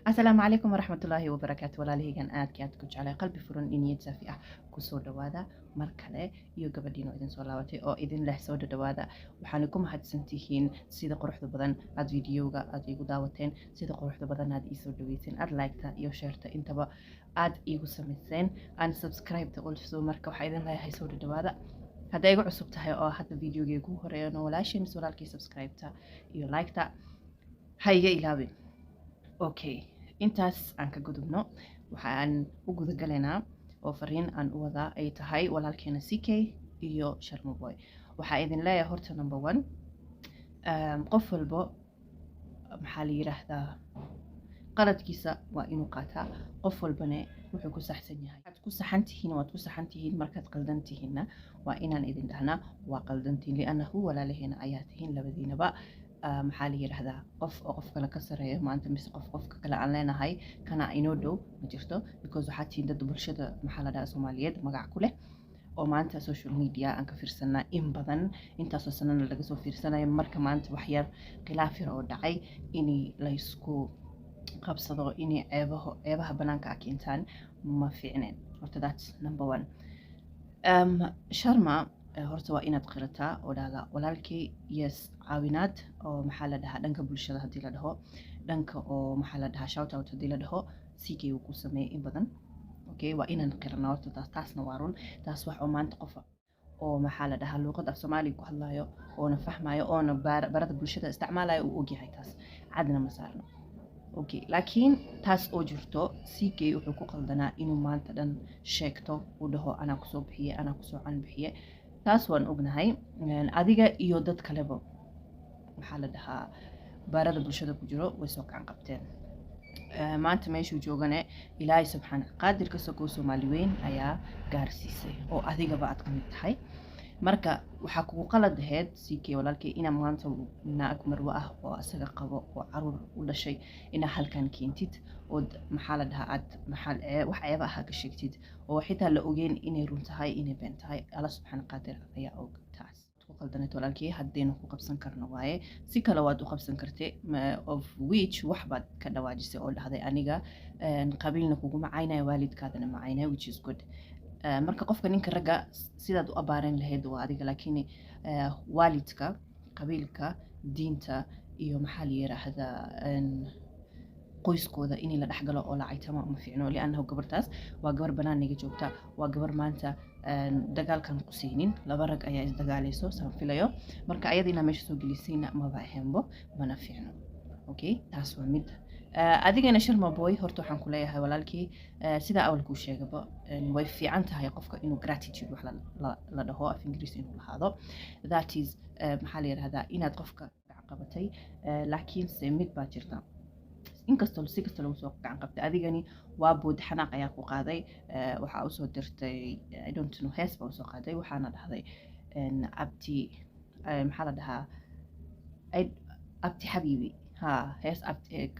السلام عليكم ورحمة الله وبركاته walaalahaygan aadka ku jeclay qalbi furan iyo niyad saafi ah ku soo dhawaada mar kale iyo gabadhiino idin soo laabatay oo idin leh soo dhawaada waxaan ku mahadsantihiin sida quruxda badan aad videoga aad igu daawateen sida quruxda badan aad ii soo dhaweyseen aad like-ta iyo share-ta intaba aad igu samayseen aan subscribe-ta also marka waxaa idin leeyahay soo dhawaada hadday igu cusub tahay oo hadda videoga ugu horeeyana walaashin walaalkii subscribe-ta iyo like-ta ha iga ilaawin okay intaas aan ka gudubno waxaan u guda galaynaa oo fariin aan u wadaa ay tahay walaalkeena CK iyo Sharma Boy waxaa idin leeyahay horta number 1 qof walbo maxaa la yiraahdaa qaladkiisa waa inuu qaataa qof walbana wuxuu ku saxsan yahay aad ku saxan tihiin markaad qaldan tihiinna waa inaan idin dhahnaa waa qaldantiin li'annahu walaalaheena ayaa tihiin labadiinaba maxaa la yiraahdaa qof oo qof kale ka sareeyo maanta mise qofka kale aan leenahay kana inoo dhow ma jirto because waxaa tihiin dad bulshada maxaa la dhahaa Soomaaliyeed magac ku leh oo maanta social media aan ka fiirsanaa in badan intaasoo sanana laga soo fiirsanayo marka maanta wax yar khilaaf yar oo dhacay in la isku qabsado in ceebaha banaanka ah keentaan ma fiicneen horta that's number 1 Sharma horta waa inaad qirataa oo dhahda walaalkay yes caawinaad oo maxaa la dhahaa dhanka bulshada haddii la dhaho dhanka oo maxaa la dhahaa shout out haddii la dhaho CK uu ku sameeyay in badan okay waa inaan qirnaa horta taasna waa run taas wax oo maanta qof oo maxaa la dhahaa luqad af Soomaali ku hadlayo oona fahmayo oona barada bulshada isticmaalayo uu ogyahay taas cadna ma saarno okay laakiin taas oo jirto CK wuxuu ku qaldanaa inuu maanta dhan sheegto uu dhaho anaa ku soo bixiyay anaa ku soo can bixiyay taas waan ognahay adiga iyo dad kaleba maxaa la dhahaa barada bulshada ku jiro way soo gacan qabteen maanta meeshuu joogane ilaahay subxaana qaadirka soo Soomaali weyn ayaa gaarsiisay oo adigaba aad ka mid tahay marka waxaa kugu qalad ahayd CK walaalkay ina maanta naag marwo ah oo asaga qabo oo caruur u dhashay ina halkan keentid oo maxaa la dhahaa aad wax ceeba ah ka sheegtid oo xitaa la ogeyn inay run tahay inay been tahay alla subxaana qaadir ayaa og taas ku qaldanay walaalkay haddaynu ku qabsan karno waaye si kale waad u qabsan kartay of which wax baad ka dhawaajisay oo dhahday aniga qabiilna kugu macaynaya waalidkaadana macaynaya which is good marka qofka ninka ragga sidaad u abaaran lahayd waa adiga laakiin waalidka qabiilka diinta iyo maxaa la yiraahdaa qoyskooda in la dhaxgalo oo la caytamo ma fiicno li'annahu gabartaas waa gabar banaaniga joogta waa gabar maanta dagaalkan qusaynin laba rag ayaa isdagaalayso saan filayo marka ayadina meesha soo gelisayna maba ahaanbo mana fiicno okay taas waa mid adigana Sharma Boy horta waxaan ku leeyahay walaalkii sida awalku sheegaba way fiican tahay qofka inuu gratitude wax la dhaho af Ingiriisi inuu lahaado that is maxaa la yiraahdaa inaad qofka gacan qabatay laakiin se mid baa jirta inkastoo si kasta lagu soo gacan qabtay adigani waa bood xanaaq ayaa ku qaaday waxa uu soo dirtay I don't know hees baa soo qaaday waxaana dhahday abti maxaa la dhahaa abti xabiibi hees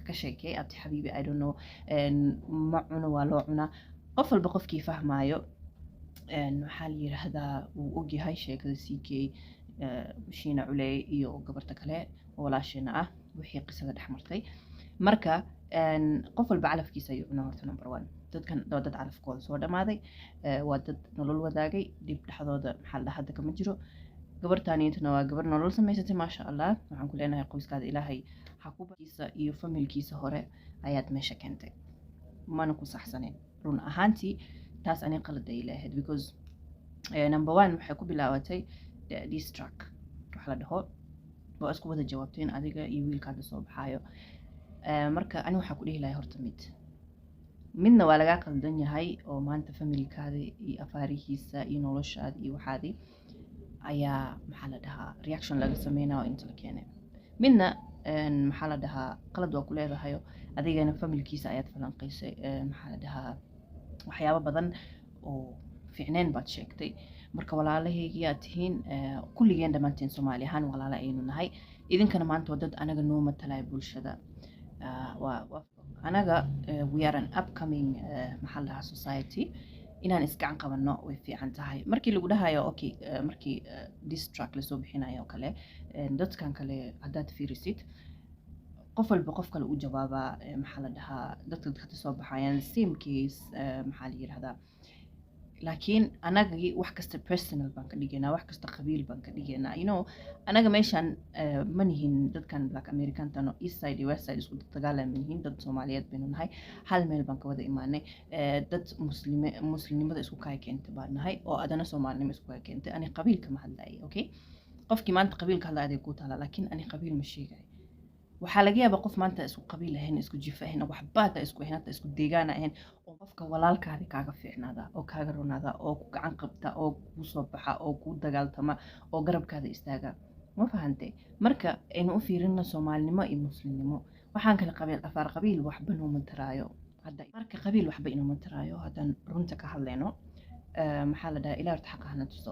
ka sheekay abti xabiibi I don't know ma cuno waa loo cunaa qof walba qofkii fahmaayo maxaa la yiraahdaa uu ogyahay sheekada CK Shiina Culey iyo gabarta kale oo walaasheena ah wixii qisada dhex martay marka qof walba calafkiisa ayuu cunaa horta number 1 dadkan waa dad calafkooda soo dhamaaday waa dad nolol wadaagay dib dhexdooda maxaa la dhahaa hadda kama jiro gabartaaniintana waa gabar nolol samaysatay maasha Allah waxaan ku leenahay qoyskaada ilaahay xaquuqdiisa iyo familkiisa hore ayaad meesha keentay mana ku saxsaneen run ahaantii taas ani qalad ay leeyahay because number 1 waxay ku bilaabatay this track wax la dhaho oo isku wada jawaabteen adiga iyo wiilkaada soo baxaayo marka ani waxa ku dhihi lahay horta midna waa laga qaldan yahay oo maanta familkaada iyo afaarihiisa iyo noloshaada iyo waxaadii ayaa maxaa la dhahaa reaction laga sameeynaa inta la keenay midna maxaa la dhahaa qalad waa ku leedahay adigana familkiisa ayaad falanqaysay maxaa la dhahaa waxyaabo badan oo fiicneen baad sheegtay marka walaalahayga aad tihiin kulligeen dhammaanteen Soomaali ahaan walaalo aynu nahay idinkana maanta waa dad anaga noo matalay bulshada anaga we are an upcoming maxaa la dhahaa society inaan isgacan qabanno way fiican tahay markii lagu dhahayo okay markii this track la soo bixinayo kale dadkan kale hadaad fiirisid qof walba qof kale u jawaabaa maxaa la dhahaa dadka dadka soo baxayaan same case maxaa la yidhahdaa laakiin anagii wax kasta personal baan ka dhigaynaa wax kasta qabiil baan ka dhigaynaa anaga meeshaan ma nihin dadkan black americantano east side iyo west side isku dagaala ma nihin dad soomaaliyeed baynu nahay hal meel baan ka wada imaanay dad muslimnimada isku kaya keentay baan nahay oo adana soomaalinimo isku kaya keentay ani qabiil kama hadlaayay okay qofkii maanta qabiilka hadlaya aday ku taala laakiin ani qabiil ma sheegay waxaa laga yaabaa qof maanta isku qabiil ahayn isku jifa ahayn waxbaata isku ahayn hata isku deegaan ahayn oo qofka walaalkaadi kaaga fiicnaada oo kaaga ronaada oo ku gacan qabta oo ku soo baxa oo ku dagaaltama oo garabkaada istaaga ma fahantay marka aynu u fiirino soomaalinimo iyo muslimnimo waxaan kala qabiil afaar qabiil waxba nooma taraayo hadda marka qabiil waxba inooma taraayo haddaan runta ka hadlayno maxaa la dhahaa ilaa horta xaqa hana tuso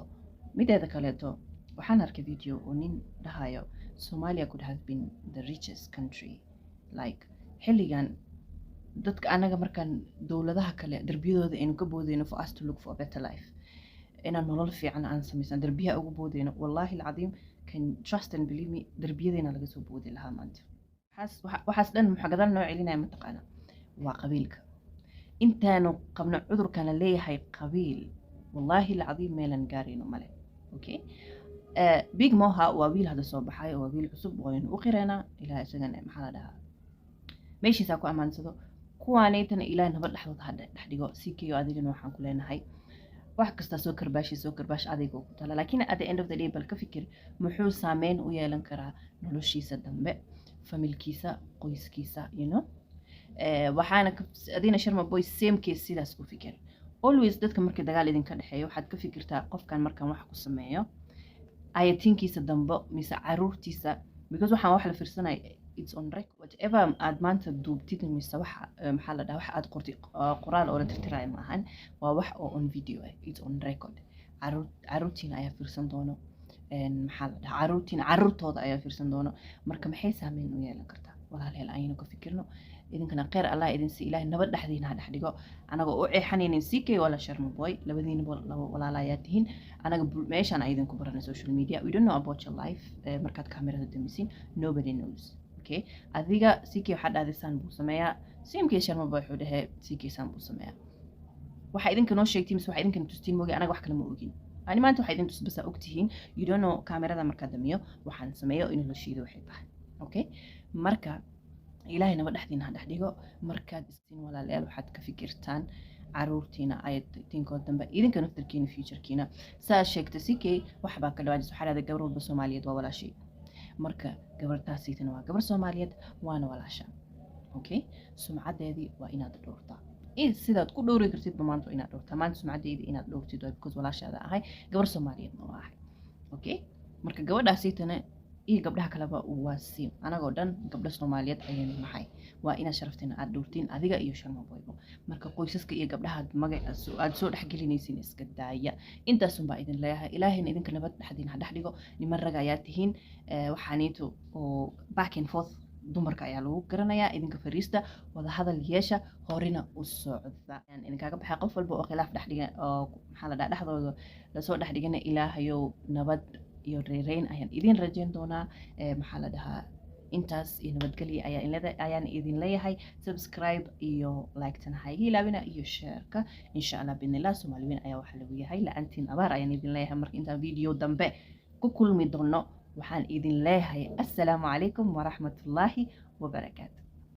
mideeda kaleeto waxaan arkay video oo nin dhahayo Somalia could have been the richest country like xilligan dadka anaga markaan dowladaha kale darbiyadooda aynu ka boodeyno for us to look for a better life inaan nolol fiican aan samaysan darbiyaha ugu boodeyno wallahi alcadiim can trust and believe me darbiyadeena laga soo boodi lahaa maanta waxaas dhan maxaa gadaal noo celinaya mataqaana waa qabiilka intaanu qabno cudurkana leeyahay qabiil wallahi alcadiim meelan gaarayno male okay big moha waa wiil hada soo baxay oo wiil cusub waynu u qireena ilaa isagana maxaa la dhahaa meeshiisa ku amaansado kuwaanaytana ilaa nabad dhaxdooda hadda dhaxdhigo sikayo adigana waxaan ku leenahay wax kasta soo karbaash adiga ku tala laakiin at the end of the day bal ka fikir muxuu saameyn u yeelan karaa noloshiisa dambe familkiisa qoyskiisa waxaana adina sharma boy same case sidaas ku fikir always dadka markay dagaal idinka dhaxeeyo waxaad ka fikirtaa qofkan markan wax ku sameeyo ayatinkiisa dambe mise caruurtiisa because waxaan wax la fiirsanay it's on record whatever aad maanta duubtid mise waxa maxaa la dhahaa wax aad qortid qoraal oo la tirtiraay ma ahan waa wax oo on video it's on record caruurtiina ayaa fiirsan doono maxaa la dhahaa caruurtooda ayaa fiirsan doono marka maxay saameyn u yeelan kartaa walaaleel aynu ka fikirno idinkana khayr allah idin si ilaahay nabad dhaxdiina ha dhaxdhigo anaga u ceexanaynin CK wala Sharma Boy labadiina walaalayaa tihiin anaga meeshaan ay idinku baranay social media we don't know about your life markaad kamerada damisin nobody knows okay adiga CK waxa dhaadisaan buu sameeyaa CMK Sharma Boy wuxuu dhahay CK san buu sameeyaa waxa idinka noo sheegtiin mise waxa idinka tustiin moogi anaga wax kale ma ogin ani maanta waxa idin tus bas ogtihiin you don't know kamerada markaad damiyo waxaan sameeyo in la shiido waxay tahay okay marka ilaahay nabad dhaxdiina ha dhaxdhigo markaad istiin walaalayaal waxaad ka fikirtaan caruurtiina ayadinkood dambe idinka naftarkiina futurekiina saa sheegta sikay waxbaa ka dhawaajis waxaa dhahda gabar walba soomaaliyeed waa walaashay marka gabartaasiitana waa gabar soomaaliyeed waana walaasha okay sumcadeedii waa inaad dhowrtaa sidaad ku dhowri kartidba maanta waa inaad dhowrtaa maanta sumcadeedii inaad dhowrtid waa because walaashaada ahay gabar soomaaliyeedna waa ahay okay marka gabadhaasiitana iyo gabdhaha kaleba waa siim anagoo dhan gabdha Soomaaliyeed ayaynu nahay waa ina sharaftina aad dhowrtiin adiga iyo Sharma Boy marka qoysaska iyo gabdhaha magac aad soo dhaxgelinaysiin iska daaya intaas baa idin leeyahay ilaahayna idinka nabad dhaxdiina dhaxdhigo niman rag ayaa tihiin waxaaniito oo back and forth dumarka ayaa lagu garanayaa idinka fariista wada hadal yeesha horina u socda idinkaaga baxay qof walba oo khilaaf dhaxdhiga oo maxaa la dhahaa dhaxdooda la soo dhaxdhigana ilaahayo nabad iyo reereyn ayaan idin rajayn doonaa maxaa la dhahaa intaas iyo nabadgelyo ayaan idin leeyahay subscribe iyo like tan ha iga ilaawina iyo share-ka insha Allah binillah Soomaaliyiin ayaa waxa lagu yahay la'aantiin abaar ayaan idin leeyahay marka inta video dambe ku kulmi doono waxaan idin leeyahay assalaamu calaykum wa rahmatullaahi wa barakaatuh